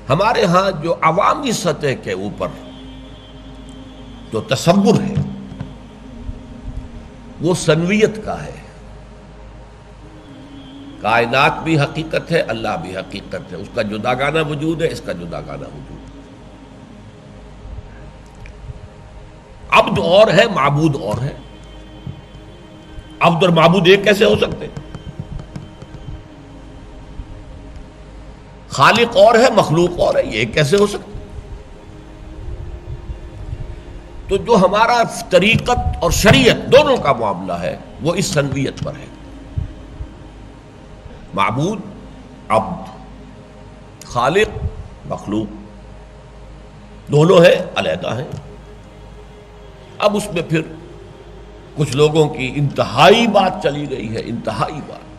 ہمارے ہاں جو عوامی سطح کے اوپر جو تصور ہے وہ سنویت کا ہے. کائنات بھی حقیقت ہے، اللہ بھی حقیقت ہے، اس کا جداگانہ وجود ہے، اس کا جداگانہ وجود ہے. عبد اور ہے، معبود اور ہے. عبد اور معبود ایک کیسے ہو سکتے؟ خالق اور ہے، مخلوق اور ہے، یہ ایک کیسے ہو سکتے؟ تو جو ہمارا طریقت اور شریعت دونوں کا معاملہ ہے وہ اس سنویت پر ہے. معبود عبد، خالق مخلوق، دونوں ہیں، علیحدہ ہیں. اب اس میں پھر کچھ لوگوں کی انتہائی بات چلی گئی ہے، انتہائی بات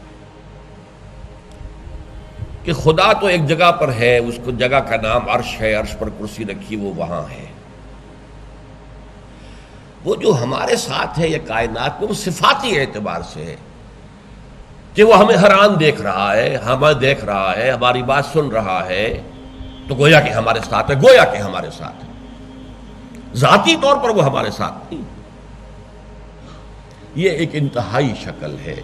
کہ خدا تو ایک جگہ پر ہے، اس کو جگہ کا نام عرش ہے، عرش پر کرسی رکھی وہ وہاں ہے. وہ جو ہمارے ساتھ ہے یہ کائنات میں وہ صفاتی اعتبار سے ہے کہ وہ ہمیں ہر آن دیکھ رہا ہے، ہمیں دیکھ رہا ہے، ہماری بات سن رہا ہے، تو گویا کہ ہمارے ساتھ ہے، گویا کہ ہمارے ساتھ ہے. ذاتی طور پر وہ ہمارے ساتھ نہیں. یہ ایک انتہائی شکل ہے،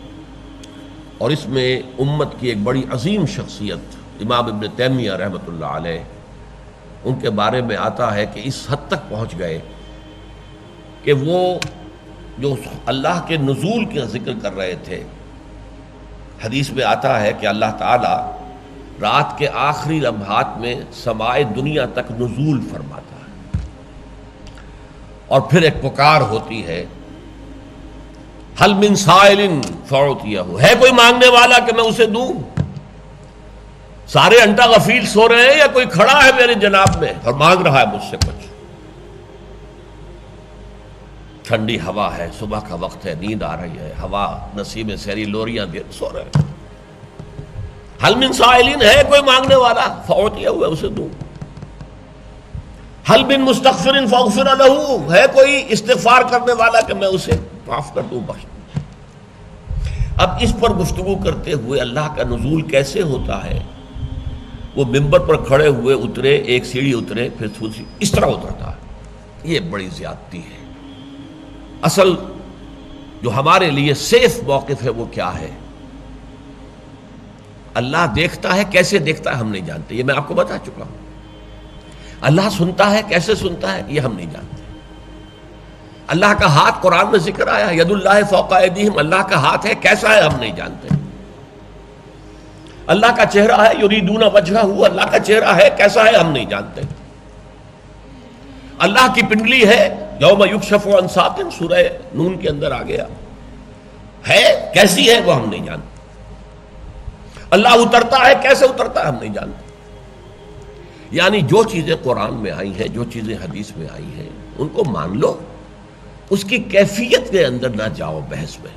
اور اس میں امت کی ایک بڑی عظیم شخصیت امام ابن تیمیہ رحمۃ اللہ علیہ، ان کے بارے میں آتا ہے کہ اس حد تک پہنچ گئے کہ وہ جو اللہ کے نزول کا ذکر کر رہے تھے، حدیث میں آتا ہے کہ اللہ تعالیٰ رات کے آخری لمحات میں سمائے دنیا تک نزول فرماتا ہے، اور پھر ایک پکار ہوتی ہے، حل من سائل فاعطیہ، ہے کوئی مانگنے والا کہ میں اسے دوں؟ سارے انٹا غفیل سو رہے ہیں یا کوئی کھڑا ہے میرے جناب میں اور مانگ رہا ہے مجھ سے کچھ؟ ٹھنڈی ہوا ہے، صبح کا وقت ہے، نیند آ رہی ہے، ہوا نسیم سیری لوریاں دے سو رہے ہیں. حل من سائلین، ہے کوئی مانگنے والا فاعطیہ، ہوا اسے دوں. حل من مستغفر فاغفر لہ، ہے کوئی استغفار کرنے والا کہ میں اسے معاف کر دوں، بخش دوں. اب اس پر گفتگو کرتے ہوئے اللہ کا نزول کیسے ہوتا ہے، وہ ممبر پر کھڑے ہوئے اترے، ایک سیڑھی اترے، پھر دوسری، اس طرح اترتا ہے. یہ بڑی زیادتی ہے. اصل جو ہمارے لیے سیف موقف ہے وہ کیا ہے؟ اللہ دیکھتا ہے، کیسے دیکھتا ہے ہم نہیں جانتے، یہ میں آپ کو بتا چکا ہوں. اللہ سنتا ہے، کیسے سنتا ہے یہ ہم نہیں جانتے. اللہ کا ہاتھ قرآن میں ذکر آیا، ید اللہ فوق ایدیہم، اللہ کا ہاتھ ہے، کیسا ہے ہم نہیں جانتے. اللہ کا چہرہ ہے، یریدون وجہہ، اللہ کا چہرہ ہے، کیسا ہے ہم نہیں جانتے. اللہ کی پنڈلی ہے، یوم یکشف عن ساق، سورہ نون کے اندر آ گیا ہے، کیسی ہے وہ ہم نہیں جانتے. اللہ اترتا ہے، کیسے اترتا ہے ہم نہیں جانتے. یعنی جو چیزیں قرآن میں آئی ہیں، جو چیزیں حدیث میں آئی ہیں، ان کو مان لو، اس کی کیفیت کے اندر نہ جاؤ بحث میں.